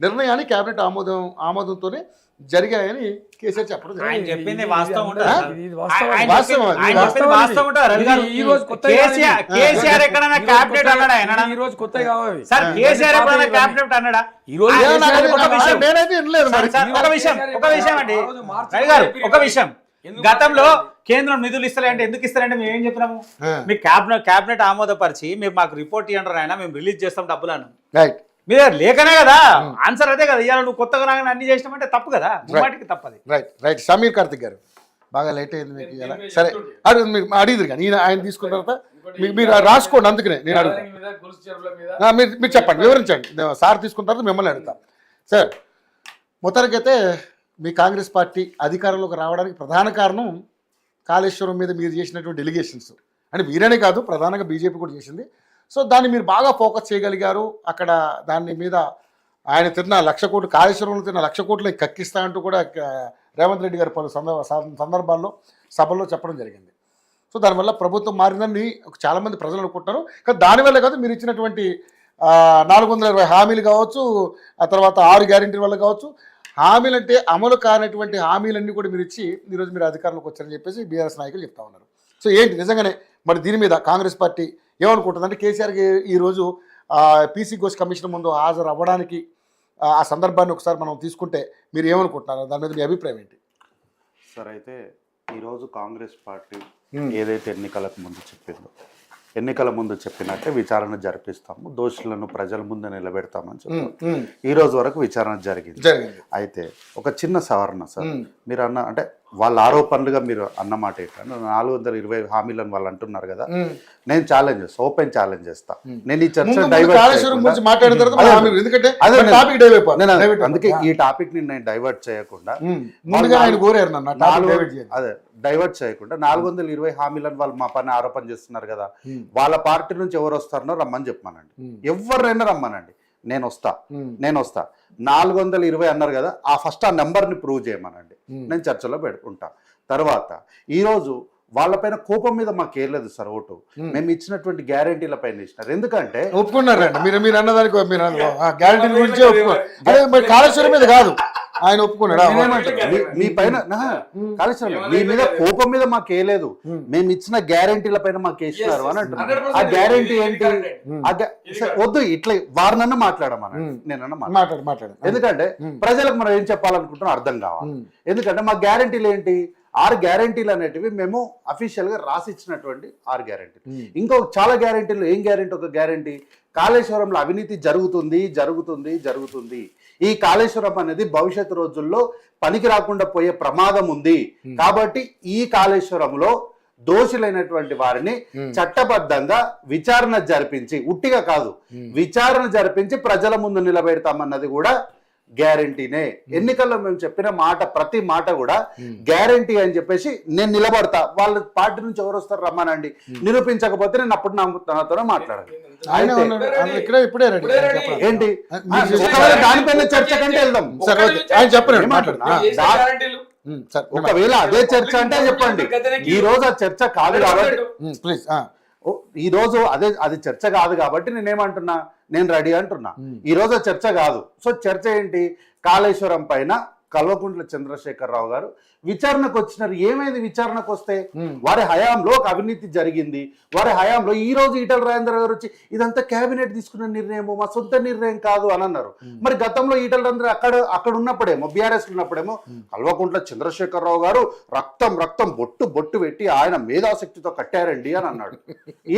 నిర్ణయాన్ని కేబినెట్ ఆమోదంతోనే జరిగాయని కేసీఆర్ చెప్పడం ఆయన జరిగింది. చెప్పింది వాస్తవం ఉంటుంది. ఇది వాస్తవం. ఆయన వాస్తవం. చెప్పింది- ఆయన చెప్పింది వాస్తవం ఉంటుంది. రవి గారు, ఈ రోజు కొత్తగా కేసీఆర్ ఎక్కడైనా క్యాబినెట్ అన్నాడా ఆయన? ఈ రోజు కొత్తగా కావాలి సార్ కేసీఆర్ ఎప్పుడైనా క్యాబినెట్ అన్నాడా? ఈ రోజు ఏ నాకు అది- ఒక విషయం. నేనైతే వినలేదు మరి. సార్, ఒక విషయం అండి రవి గారు, ఒక విషయం. గతంలో కేంద్రం నిధులు ఇస్తలే అంటే ఎందుకు ఇస్తారంటే మేము ఏం చెప్పినాము? మీ క్యాబినెట్ ఆమోదపరిచి మీరు మాకు రిపోర్ట్ ఇవ్వండి ఆయన, మేము రిలీజ్ చేస్తాం డబ్బులు అన్నాం. రైట్. మీ దగ్గర లేకనే కదా ఆన్సర్ అదే కదా. ఇవాళ నువ్వు కొత్తగా రాగానే అన్ని చేసినామంటే తప్పు కదా, ముమ్మాటికి తప్పది. రైట్. సమీర్ కార్తిక్ గారు బాగా లేట్ అయింది మీకు ఇలా. సరే మీరు అడిగిరు కానీ ఆయన తీసుకున్న తర్వాత మీరు రాసుకోండి. అందుకనే నేను అడుగుతాను. మీరు చెప్పండి, వివరించండి. సార్ తీసుకున్న తర్వాత మిమ్మల్ని అడుగుతాం. సార్, మొత్తానికైతే మీ కాంగ్రెస్ పార్టీ అధికారంలోకి రావడానికి ప్రధాన కారణం కాళేశ్వరం మీద మీరు చేసినటువంటి డెలిగేషన్స్. అంటే మీరనే కాదు, ప్రధానంగా బీజేపీ కూడా చేసింది. సో దాన్ని మీరు బాగా ఫోకస్ చేయగలిగారు. అక్కడ దాని మీద ఆయన తిన్న 1,00,000 కోట్లు, కాళేశ్వరంలో తిన్న 1,00,000 కోట్లు కక్కిస్తా అంటూ కూడా రేవంత్ రెడ్డి గారు పలు సందర్భాల్లో సభల్లో చెప్పడం జరిగింది. సో దానివల్ల ప్రభుత్వం మారిందని చాలామంది ప్రజలు అనుకుంటున్నారు. కానీ దానివల్ల కాదు, మీరు ఇచ్చినటువంటి 420 హామీలు కావచ్చు, ఆ తర్వాత 6 గ్యారెంటీల వల్ల కావచ్చు, హామీలు అంటే అమలు కానటువంటి హామీలన్నీ కూడా మీరు ఇచ్చి ఈరోజు మీరు అధికారంలోకి వచ్చారని చెప్పేసి బీఆర్ఎస్ నాయకులు చెప్తా ఉన్నారు. సో ఏంటి నిజంగానే మరి దీని మీద కాంగ్రెస్ పార్టీ ఏమనుకుంటుందంటే కేసీఆర్కి ఈరోజు పీసీ ఘోష్ కమిషన్ ముందు హాజరు అవ్వడానికి ఆ సందర్భాన్ని ఒకసారి మనం తీసుకుంటే మీరు ఏమనుకుంటున్నారు? దాని మీద మీ అభిప్రాయం ఏంటి? సార్, అయితే ఈరోజు కాంగ్రెస్ పార్టీ ఏదైతే ఎన్నికల ముందు చెప్పినట్టే విచారణ జరిపిస్తాము, దోషులను ప్రజల ముందు నిలబెడతామని చెప్పారు. ఈ రోజు వరకు విచారణ జరిగింది. అయితే ఒక చిన్న సవరణ సార్, మీరు అన్న అంటే వాళ్ళ ఆరోపణలుగా మీరు అన్నమాట ఏంటంటే 420 హామీలను వాళ్ళు అంటున్నారు కదా, నేను ఛాలెంజ్ చేస్తా, ఓపెన్ ఛాలెంజ్ చేస్తా. నేను ఈ చర్చ అందుకే ఈ టాపిక్ ని నేను డైవర్ట్ చేయకుండా అదే డైవర్ట్ చేయకుండా 420 హామీలను వాళ్ళు మా పని ఆరోపణ చేస్తున్నారు కదా, వాళ్ళ పార్టీ నుంచి ఎవరు వస్తారనో రమ్మని చెప్పమానండి. ఎవరైనా రమ్మనండి, నేను వస్తా. 420 అన్నారు కదా, ఫస్ట్ ఆ నెంబర్ని ప్రూవ్ చేయమనండి, నేను చర్చలో పెట్టుకుంటా. తర్వాత ఈరోజు వాళ్ళపైన కోపం మీద మాకేం లేదు సార్, ఓటు మేము ఇచ్చినటువంటి గ్యారెంటీల పైన ఇచ్చినారు. ఎందుకంటే ఒప్పుకున్నారండి మీరు అన్నదానికి, మీరు గ్యారెంటీ గురించే ఒప్పుకున్నారు. అదే మరి కాళేశ్వరం మీద కాదు, ఆయన ఒప్పుకున్నాడు. మీ పైన కాళేశ్వరం మీ మీద కోపం మీద మాకేలేదు, మేము ఇచ్చిన గ్యారెంటీల పైన మాకు వేసినారు అని అంటున్నారు. ఆ గ్యారెంటీ ఏంటి? వద్దు, ఇట్లా వారినన్నా మాట్లాడమని నేనన్నా మాట్లాడు. ఎందుకంటే ప్రజలకు మనం ఏం చెప్పాలనుకుంటున్నాం అర్థం కావాలి. ఎందుకంటే మా గ్యారెంటీలు ఏంటి? 6 గ్యారెంటీలు అనేటివి మేము అఫీషియల్ గా రాసి ఇచ్చినటువంటి 6 గ్యారెంటీలు. ఇంకో చాలా గ్యారెంటీలు. ఏం గ్యారెంటీ? ఒక గ్యారెంటీ కాళేశ్వరంలో అవినీతి జరుగుతుంది. ఈ కాళేశ్వరం అనేది భవిష్యత్తు రోజుల్లో పనికి రాకుండా పోయే ప్రమాదం ఉంది. కాబట్టి ఈ కాళేశ్వరంలో దోషులైనటువంటి వారిని చట్టబద్ధంగా విచారణ జరిపించి, ఉట్టిగా కాదు విచారణ జరిపించి ప్రజల ముందు నిలబెడతామన్నది కూడా గ్యారంటీనే. ఎన్నికల్లో మేము చెప్పిన మాట, ప్రతి మాట కూడా గ్యారంటీ అని చెప్పేసి నేను నిలబడతా. వాళ్ళ పార్టీ నుంచి ఎవరు వస్తారు రమ్మనండి, నిరూపించకపోతే నేను అప్పుడు నాతో మాట్లాడాలి. ఏంటి దానిపైన చర్చ కంటే వెళ్దాం. ఒకవేళ అదే చర్చ అంటే చెప్పండి. ఈ రోజు ఆ చర్చ కాదు కాబట్టి, ఈ రోజు అది చర్చ కాదు కాబట్టి నేనేమంటున్నా, నేను రెడీ అంటున్నా. ఈ రోజు చర్చ కాదు. సో చర్చ ఏంటి? కాళేశ్వరం పైన కల్వకుంట్ల చంద్రశేఖరరావు గారు విచారణకు వచ్చినారు. ఏమైంది విచారణకు వస్తే? వారి హయాంలో ఒక అవినీతి జరిగింది. వారి హయాంలో ఈ రోజు ఈటల రాజేందర్ గారు వచ్చి ఇదంతా కేబినెట్ తీసుకున్న నిర్ణయం, మా సొంత నిర్ణయం కాదు అని అన్నారు. మరి గతంలో ఈటల రాజేందర్ అక్కడ ఉన్నప్పుడేమో, బీఆర్ఎస్ ఉన్నప్పుడేమో కల్వకుంట్ల చంద్రశేఖరరావు గారు రక్తం బొట్టు పెట్టి ఆయన మేధాశక్తితో కట్టారండి అని అన్నాడు.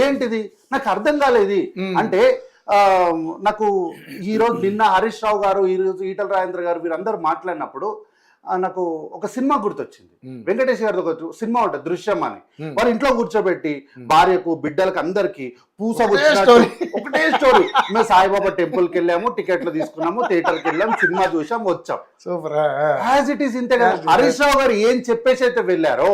ఏంటిది? నాకు అర్థం కాలేదు. అంటే నాకు ఈరోజు నిన్న హరీష్ రావు గారు, ఈరోజు ఈటల రాజేంద్ర గారు వీరందరూ మాట్లాడినప్పుడు నాకు ఒక సినిమా గుర్తొచ్చింది. వెంకటేష్ గారితో ఒక సినిమా ఉంటుంది దృశ్యం అని. వారి ఇంట్లో కూర్చోబెట్టి భార్యకు, బిడ్డలకు, అందరికి పూస ఒకటే స్టోరీ. మేము సాయిబాబా టెంపుల్ కి వెళ్ళాము, టికెట్లు తీసుకున్నాము, థియేటర్ కి వెళ్ళాము, సినిమా చూసాం, వచ్చాం. యాజ్ ఇట్ ఈస్ ఇంతే కదా. హరీష్ రావు గారు ఏం చెప్పేసి అయితే వెళ్ళారో,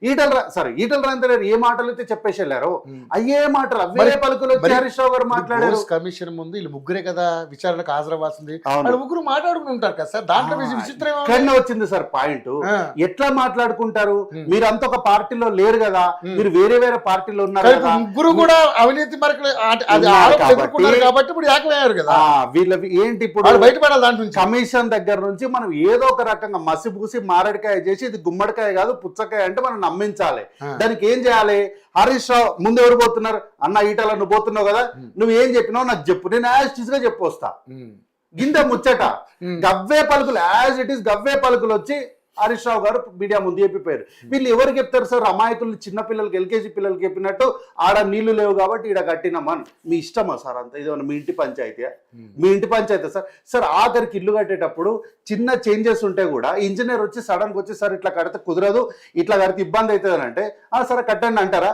ఈటల రాజేంద్ర గారు ఏ మాటలు అయితే చెప్పేసి వెళ్ళారో, అయ్యే మాటలు అవే పలుకులు హరీష్ రావు గారు మాట్లాడారు. కమిషన్ ముందు వీళ్ళు ముగ్గురే కదా విచారణకు హాజరవ్వాల్సింది, ముగ్గురు మాట్లాడుకుని ఉంటారు కదా సార్. దాంట్లో విచిత్రం వచ్చింది సార్ పాయింట్. ఎట్లా మాట్లాడుకుంటారు? మీరంతా ఒక పార్టీలో లేరు కదా, మీరు వేరే పార్టీలో ఉన్నారు. ముగ్గురు కూడా అవినీతి ఎదుర్కొన్నారు కాబట్టి ఇప్పుడు ఏకమయ్యారు కదా. వీళ్ళవి ఏంటి ఇప్పుడు వాళ్ళు బయటపడాలి దాంట్ నుంచి. కమిషన్ దగ్గర నుంచి మనం ఏదో ఒక రకంగా మసిపూసి మారడికాయ చేసి ఇది గుమ్మడికాయ కాదు పుచ్చకాయ అంటే మనం నమ్మించాలి. దానికి ఏం చేయాలి? హరీష్ రావు ముందు ఎవరు పోతున్నారు? అన్న ఈటల నువ్వు పోతున్నావు కదా, నువ్వు ఏం చెప్పినావు నాకు చెప్పు, నేను యాజ్ గా చెప్పొస్తా. గింద ముచ్చట గవ్వే పలుకులు యాజ్ ఇట్ ఈస్ గవ్వే పలుకులు వచ్చి హరీష్ రావు గారు మీడియా ముందు చెప్పిపోయారు. వీళ్ళు ఎవరు చెప్తారు సార్? అమాయకులు చిన్న పిల్లలకి ఎల్కేజీ పిల్లలకి చెప్పినట్టు ఆడ నీళ్లు లేవు కాబట్టి ఈడ కట్టినామని. మీ ఇష్టమా సార్ అంత? ఇది మీ ఇంటి పంచాయతీ? మీ ఇంటి పంచాయతీ సార్. సార్ ఆఖరికి ఇల్లు కట్టేటప్పుడు చిన్న చేంజెస్ ఉంటే కూడా ఇంజనీర్ వచ్చి సడన్గా వచ్చి సార్ ఇట్లా కడితే కుదరదు, ఇట్లా కడితే ఇబ్బంది అవుతుంది అని అంటే సరే కట్టండి అంటారా?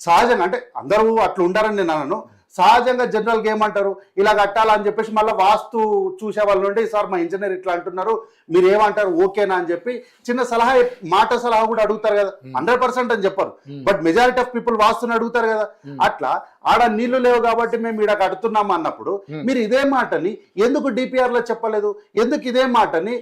సహజంగా అంటే అందరూ అట్లా ఉండారని నేను అన్నాను. సహజంగా జనరల్గా ఏమంటారు, ఇలా కట్టాలని చెప్పేసి మళ్ళీ వాస్తు చూసే వాళ్ళు ఉంటే సార్ మా ఇంజనీర్ ఇట్లా అంటున్నారు మీరు ఏమంటారు ఓకేనా అని చెప్పి చిన్న సలహా మాట సలహా కూడా అడుగుతారు కదా. 100% అని చెప్పరు, బట్ మెజారిటీ ఆఫ్ పీపుల్ వాస్తుని అడుగుతారు కదా. అట్లా ఆడ నీళ్లు లేవు కాబట్టి మేము ఇక్కడ కడుతున్నాం అన్నప్పుడు మీరు ఇదే మాటని ఎందుకు డిపిఆర్ లో చెప్పలేదు? ఎందుకు ఇదే మాటని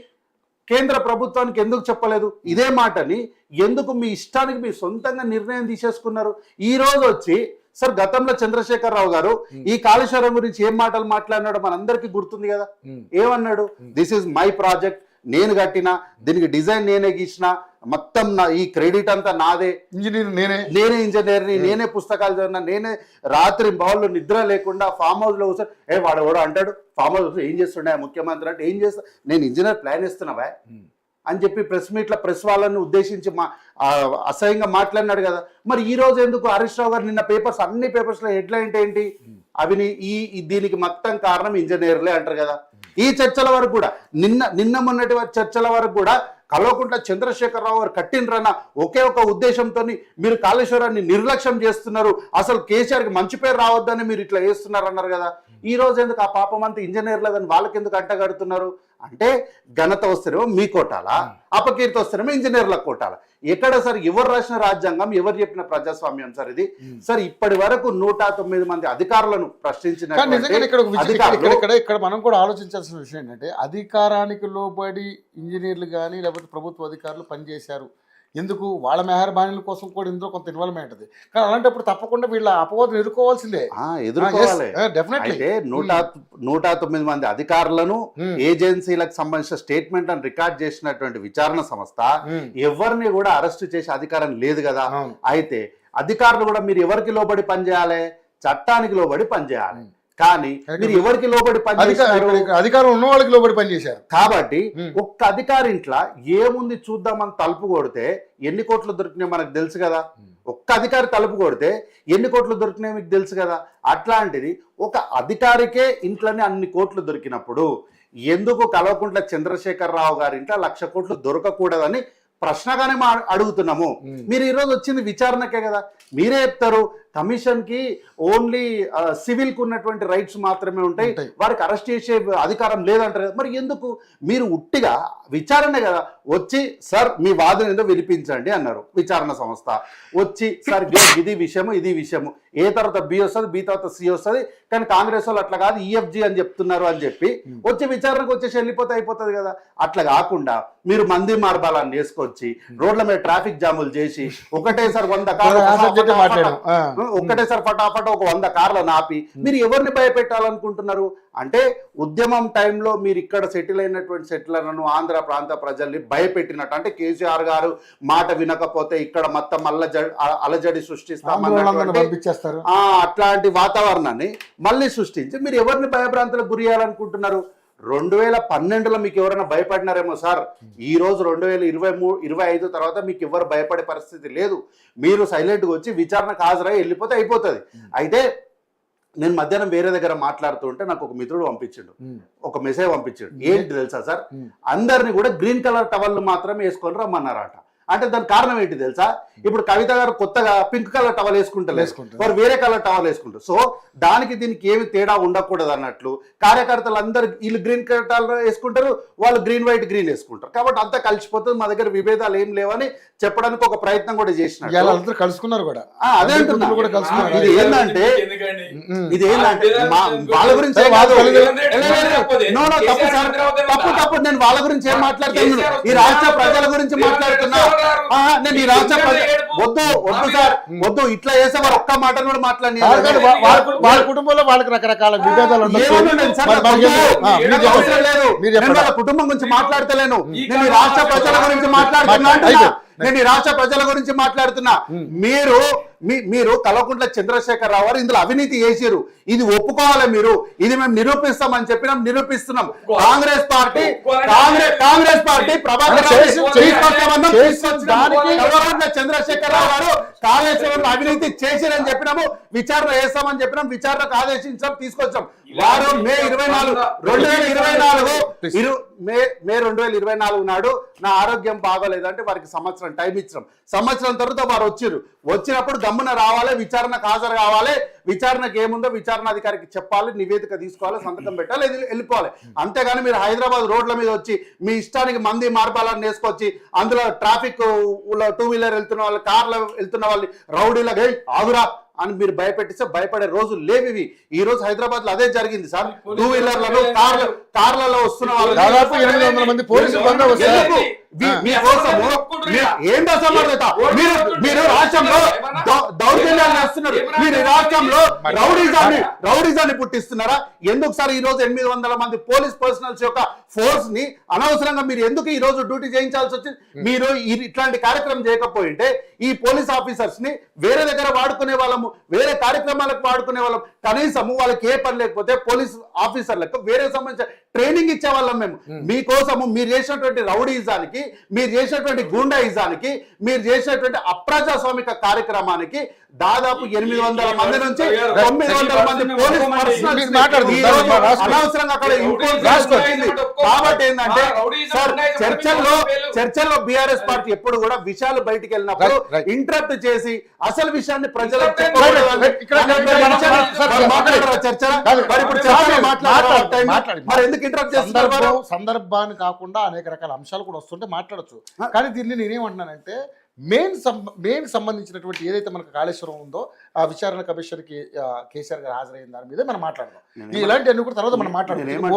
కేంద్ర ప్రభుత్వానికి ఎందుకు చెప్పలేదు? ఇదే మాటని ఎందుకు మీ ఇష్టానికి మీ సొంతంగా నిర్ణయం తీసేసుకున్నారు? ఈ రోజు వచ్చి సార్ గతంలో చంద్రశేఖర్ రావు గారు ఈ కాళేశ్వరం గురించి ఏం మాటలు మాట్లాడినాడో మనందరికీ గుర్తుంది కదా. ఏమన్నాడు? దిస్ ఈజ్ మై ప్రాజెక్ట్, నేను కట్టినా, దీనికి డిజైన్ నేనే గీసిన, మొత్తం ఈ క్రెడిట్ అంతా నాదే, ఇంజనీర్ నేనే ఇంజనీర్ని, నేనే పుస్తకాలు చదివినా, నేనే రాత్రి బావుల్లో నిద్ర లేకుండా ఫామ్ హౌస్ లో కూర్చొని వాడు ఎవడో అంటాడు ఫామ్ హౌస్ ఏం చేస్తుండే ముఖ్యమంత్రి అంటే ఏం చేస్తా నేను ఇంజనీర్ ప్లాన్ ఇస్తున్నావా అని చెప్పి ప్రెస్ మీట్ల ప్రెస్ వాళ్ళని ఉద్దేశించి అసహ్యంగా మాట్లాడినాడు కదా. మరి ఈ రోజు ఎందుకు హరీష్ రావు గారు నిన్న పేపర్స్ అన్ని పేపర్స్ లో హెడ్లైన్ ఏంటి? అవి దీనికి మొత్తం కారణం ఇంజనీర్లే అంటారు కదా. ఈ చర్చల వరకు కూడా నిన్న మొన్నటి చర్చల వరకు కూడా కల్వకుంట్ల చంద్రశేఖర్ రావు గారు కట్టినరన్న ఒకే ఒక ఉద్దేశంతో మీరు కాళేశ్వరాన్ని నిర్లక్ష్యం చేస్తున్నారు, అసలు కేసీఆర్కి మంచి పేరు రావద్దని మీరు ఇట్లా చేస్తున్నారు అన్నారు కదా. ఈ రోజు ఎందుకు ఆ పాపం అంతా ఇంజనీర్లేదని వాళ్ళకి ఎందుకు అంటగడుతున్నారు? అంటే ఘనత వస్తేనేమో మీ కోటాలా, అపకీర్తి వస్తేనేమో ఇంజనీర్లకు కోటాలా? ఎక్కడ సార్ ఎవరు రాసిన రాజ్యాంగం, ఎవరు చెప్పిన ప్రజాస్వామ్యం సార్ ఇది? సార్ ఇప్పటి వరకు 109 మంది అధికారులను ప్రశ్నించిన ఇక్కడ మనం కూడా ఆలోచించాల్సిన విషయం ఏంటంటే అధికారానికి లోబడి ఇంజనీర్లు కానీ లేకపోతే ప్రభుత్వ అధికారులు పనిచేశారు. ఎందుకు? వాళ్ళ మెహర్బానీల కోసం కూడా ఇందులో కొంత ఇన్వాల్వ్మెంట్ ఉంటుంది. కానీ అలాంటప్పుడు తప్పకుండా వీళ్ళ అపవాదం ఎదుర్కోవాల్సిందే. ఎదుర్కోవాలి. 109 మంది అధికారులను ఏజెన్సీలకు సంబంధించిన స్టేట్మెంట్ అని రికార్డ్ చేసినటువంటి విచారణ సంస్థ ఎవరిని కూడా అరెస్ట్ చేసే అధికారం లేదు కదా. అయితే అధికారులు కూడా మీరు ఎవరికి లోబడి పనిచేయాలి? చట్టానికి లోబడి పనిచేయాలి. కానీ మీరు ఎవరికి లోబడి పనిచేశారు? అధికారం ఉన్న వాళ్ళకి లోబడి పనిచేశారు. కాబట్టి ఒక్క అధికారి ఇంట్లో ఏముంది చూద్దామని తలుపు కొడితే ఎన్ని కోట్లు దొరికినాయి మనకు తెలుసు కదా. ఒక్క అధికారి తలుపు కొడితే ఎన్ని కోట్లు దొరికినాయి మీకు తెలుసు కదా. అట్లాంటిది ఒక అధికారికే ఇంట్లోనే అన్ని కోట్లు దొరికినప్పుడు ఎందుకు కల్వకుంట్ల చంద్రశేఖర్ రావు గారి ఇంట్లో 1,00,000 కోట్లు దొరకకూడదని ప్రశ్నగానే అడుగుతున్నాము. మీరు ఈరోజు వచ్చింది విచారణకే కదా. మీరే చెప్తారు కమిషన్ కి ఓన్లీ సివిల్ కు ఉన్నటువంటి రైట్స్ మాత్రమే ఉంటాయి, వారికి అరెస్ట్ చేసే అధికారం లేదంటారు కదా. మరి ఎందుకు? మీరు ఉట్టిగా విచారణ కదా వచ్చి సార్ మీ వాదన ఏదో వినిపించండి అన్నారు విచారణ సంస్థ. వచ్చి సార్ ఇది విషయము ఇది విషయము, ఏ తర్వాత బి వస్తుంది, బి తర్వాత సి వస్తుంది, కానీ కాంగ్రెస్ వాళ్ళు అట్లా కాదు ఈఎఫ్జి అని చెప్తున్నారు అని చెప్పి వచ్చి విచారణకు వచ్చేసి వెళ్ళిపోతే అయిపోతుంది కదా. అట్లా కాకుండా మీరు మంది మార్బాలాన్ని వేసుకొచ్చి రోడ్ల మీద ట్రాఫిక్ జాములు చేసి ఒకటేసారి 100 కార్లు ఒక్కటేసారి ఫటాఫట ఒక 100 కార్లను ఆపి మీరు ఎవరిని భయపెట్టాలనుకుంటున్నారు? అంటే ఉద్యమం టైంలో మీరు ఇక్కడ సెటిల్ అయినటువంటి సెటిలర్లను ఆంధ్ర ప్రాంత ప్రజల్ని భయపెట్టినట్టు. అంటే కేసీఆర్ గారు మాట వినకపోతే ఇక్కడ మొత్తం అలజడి సృష్టిస్తామని అట్లాంటి వాతావరణాన్ని మళ్ళీ సృష్టించి మీరు ఎవరిని భయభ్రాంతులకు గురి చేయాలనుకుంటున్నారు? 2012లో మీకు ఎవరైనా భయపడినారేమో సార్. ఈ రోజు 2023-25 తర్వాత మీకు ఎవరు భయపడే పరిస్థితి లేదు. మీరు సైలెంట్గా వచ్చి విచారణకు హాజరై వెళ్ళిపోతే అయిపోతుంది. అయితే నేను మధ్యాహ్నం వేరే దగ్గర మాట్లాడుతూ ఉంటే నాకు ఒక మిత్రుడు పంపించిండు, ఒక మెసేజ్ పంపించాడు. ఏంటి తెలుసా సార్, అందరినీ కూడా గ్రీన్ కలర్ టవల్ మాత్రమే వేసుకొని రమ్మన్నారట. అంటే దాని కారణం ఏంటి తెలుసా? ఇప్పుడు కవిత గారు కొత్తగా పింక్ కలర్ టవల్ వేసుకుంటారు, వారు వేరే కలర్ టవల్ వేసుకుంటారు. సో దానికి దీనికి ఏమి తేడా ఉండకూడదు అన్నట్లు కార్యకర్తలు అందరు వీళ్ళు గ్రీన్ కలర్ టవల్ వేసుకుంటారు, వాళ్ళు గ్రీన్ వైట్ గ్రీన్ వేసుకుంటారు. కాబట్టి అంతా కలిసిపోతుంది, మా దగ్గర విభేదాలు ఏం లేవని చెప్పడానికి ఒక ప్రయత్నం కూడా చేసినారు. కలుసుకున్నారు కూడా. అదే అంటున్నా. ఇది ఏంటంటే వాళ్ళ గురించి తప్పు నేను వాళ్ళ గురించి ఏం మాట్లాడుతున్నాను, ఈ రాష్ట్ర ప్రజల గురించి మాట్లాడుతున్నా. నేను ఈ రాష్ట్ర వద్దు వద్దు సార్ వద్దు ఇట్లా చేస్తే వారు ఒక్క మాట కూడా మాట్లాడి వాళ్ళ కుటుంబంలో వాళ్ళకి రకరకాల విభేదాలు ఉండొచ్చు. మీరు చెప్పండి. వాళ్ళ కుటుంబం గురించి మాట్లాడతలేను, నేను ఈ రాష్ట్ర ప్రజల గురించి మాట్లాడుతున్నా. నేను ఈ రాష్ట్ర ప్రజల గురించి మాట్లాడుతున్నా. మీరు కల్వకుంట్ల చంద్రశేఖర్ రావు గారు ఇందులో అవినీతి చేసిరు, ఇది ఒప్పుకోవాలి మీరు, ఇది మేము నిరూపిస్తామని చెప్పినాం, నిరూపిస్తున్నాం. కాంగ్రెస్ పార్టీ ప్రభాకర్ కల్వకుంట్ల చంద్రశేఖర్ రావు గారు కాళేశ్వరంలో అవినీతి చేసిరని చెప్పినాము, విచారణ చేస్తామని చెప్పినాం, విచారణకు ఆదేశించాం, తీసుకొచ్చాం. వారు మే 2024 నాడు నా ఆరోగ్యం బాగోలేదంటే వారికి సంవత్సరం టైం ఇచ్చినాం. సంవత్సరం తర్వాత వారు వచ్చినప్పుడు గమ్మున రావాలి, విచారణకు హాజరు కావాలి, విచారణకు ఏముందో విచారణాధికారికి చెప్పాలి, నివేదిక తీసుకోవాలి, సంతకం పెట్టాలి, వెళ్ళిపోవాలి. అంతేగాని మీరు హైదరాబాద్ రోడ్ల మీద వచ్చి మీ ఇష్టానికి మంది మార్పాలని వేసుకొచ్చి అందులో ట్రాఫిక్ 2 వీలర్ వెళ్తున్న వాళ్ళు, కార్లో వెళ్తున్న వాళ్ళు రౌడీలకు ఆగురా అని మీరు భయపెట్టిస్తే భయపడే రోజులు లేవి. ఈ రోజు హైదరాబాద్ లో అదే జరిగింది సార్. 2 వీలర్లలో కార్లలో వస్తున్న వాళ్ళు దాదాపు 800 మంది పోలీసులు ఏం అసమర్థత, మీరు రాష్ట్రంలో దౌర్జన్యాలు చేస్తున్నారు, మీరు రాష్ట్రంలో రౌడీజాన్ని పుట్టిస్తున్నారా? ఎందుకు సార్ ఈ రోజు 800 మంది పోలీస్ పర్సనల్స్ యొక్క ఫోర్స్ ని అనవసరంగా మీరు ఎందుకు ఈ రోజు డ్యూటీ చేయించాల్సి వచ్చింది? మీరు ఇట్లాంటి కార్యక్రమం చేయకపోయింటే ఈ పోలీస్ ఆఫీసర్స్ ని వేరే దగ్గర వాడుకునే వాళ్ళము, వేరే కార్యక్రమాలకు వాడుకునే వాళ్ళం. కనీసము వాళ్ళకి ఏ పని లేకపోతే పోలీస్ ఆఫీసర్లకు వేరే సంబంధించిన ట్రైనింగ్ ఇచ్చేవాళ్ళం మేము. మీకోసము మీరు చేసినటువంటి రౌడీజానికి, మీరు చేసినటువంటి గూండాయిజానికి, మీరు చేసినటువంటి అప్రజాస్వామిక కార్యక్రమానికి దాదాపు 800 మంది నుంచి 900 మంది పోలీస్ అనవసరంగా అక్కడ వచ్చింది. కాబట్టి ఏంటంటే సార్ చర్చల్లో బీఆర్ఎస్ పార్టీ ఎప్పుడు కూడా విషయాలు బయటికి వెళ్ళినప్పుడు ఇంటరప్ట్ చేసి అసలు విషయాన్ని ప్రజలకు సందర్భాన్ని కాకుండా అనేక రకాల అంశాలు కూడా వస్తుంటే మాట్లాడచ్చు. కానీ దీన్ని నేనేమంటున్నానంటే మెయిన్ సంబంధించినటువంటి ఏదైతే మనకు కాళేశ్వరం ఉందో ఆ విచారణ కమిషన్ కి కేసీఆర్ గారు హాజరైన దాని మీద మనం మాట్లాడదాం. ఇలాంటి అన్ని కూడా తర్వాత మనం మాట్లాడదాం.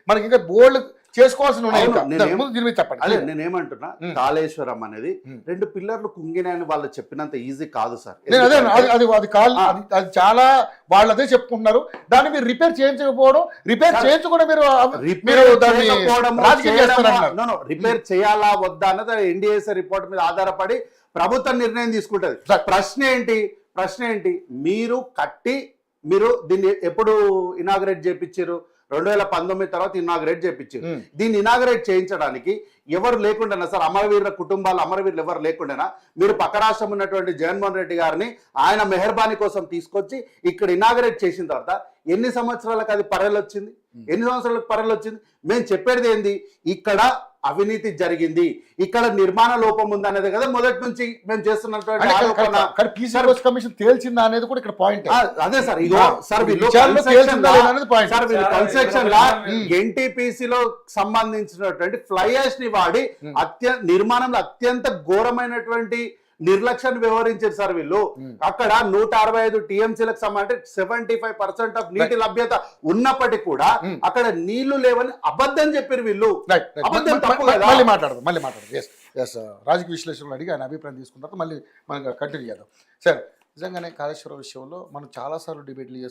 మనకి ఇంకా బోల్డ్ చేసుకోవాల్సిన ఉన్నాయి. చెప్పండి. నేనేమంటున్నా, కాళేశ్వరం అనేది 2 పిల్లర్లు కుంగినాయని వాళ్ళు చెప్పినంత ఈజీ కాదు సార్. అది చాలా వాళ్ళు అదే చెప్పుకుంటున్నారు. దాన్ని మీరు రిపేర్ చేయించకపోవడం, రిపేర్ చేయించకుండా రిపేర్ చేయాలా వద్దా అన్నది ఎన్డీఏసీ రిపోర్ట్ మీద ఆధారపడి ప్రభుత్వం నిర్ణయం తీసుకుంటది. ప్రశ్న ఏంటి, మీరు దీన్ని ఎప్పుడు ఇనాగరేట్ చేయించారు? 2019 తర్వాత ఇనాగరేట్ చేయించారు. దీన్ని ఇనాగరేట్ చేయించడానికి ఎవరు లేకుండా సార్, అమరవీరుల కుటుంబాలు, అమరవీరులు ఎవరు లేకుండా మీరు పక్క రాష్ట్రం ఉన్నటువంటి జగన్మోహన్ రెడ్డి గారిని ఆయన మెహర్బానీ కోసం తీసుకొచ్చి ఇక్కడ ఇనాగరేట్ చేసిన తర్వాత ఎన్ని సంవత్సరాలకు అది పర్యలొచ్చింది? మేము చెప్పేది ఏంది, ఇక్కడ అవినీతి జరిగింది, ఇక్కడ నిర్మాణ లోపం ఉంది అనేది కదా మొదటి నుంచి మేము చేస్తున్నటువంటి కమిషన్ తేల్చిందా అనేది కూడా ఇక్కడ పాయింట్. అదే సార్, కన్స్ట్రక్షన్ లా ఎన్టీపీసీలో సంబంధించినటువంటి ఫ్లై యాష్ ని వాడి నిర్మాణంలో అత్యంత ఘోరమైనటువంటి నిర్లక్ష్యాన్ని వ్యవహరించారు సార్ వీళ్ళు. అక్కడ 165 టీఎంసీలకు సంబంధించి 75% ఆఫ్ నీటి లభ్యత ఉన్నప్పటికీ కూడా అక్కడ నీళ్లు లేవని అబద్ధం చెప్పారు వీళ్ళు. అబద్ధం తప్పు కదా. మళ్ళీ మాట్లాడదాం. రాజకీయ విశ్లేషకులు అడిగి ఆయన అభిప్రాయం తీసుకున్న తర్వాత మళ్ళీ మనం కంటిన్యూ చేద్దాం. సార్, నిజంగానే కాళేశ్వరం విషయంలో మనం చాలాసార్లు డిబేట్లు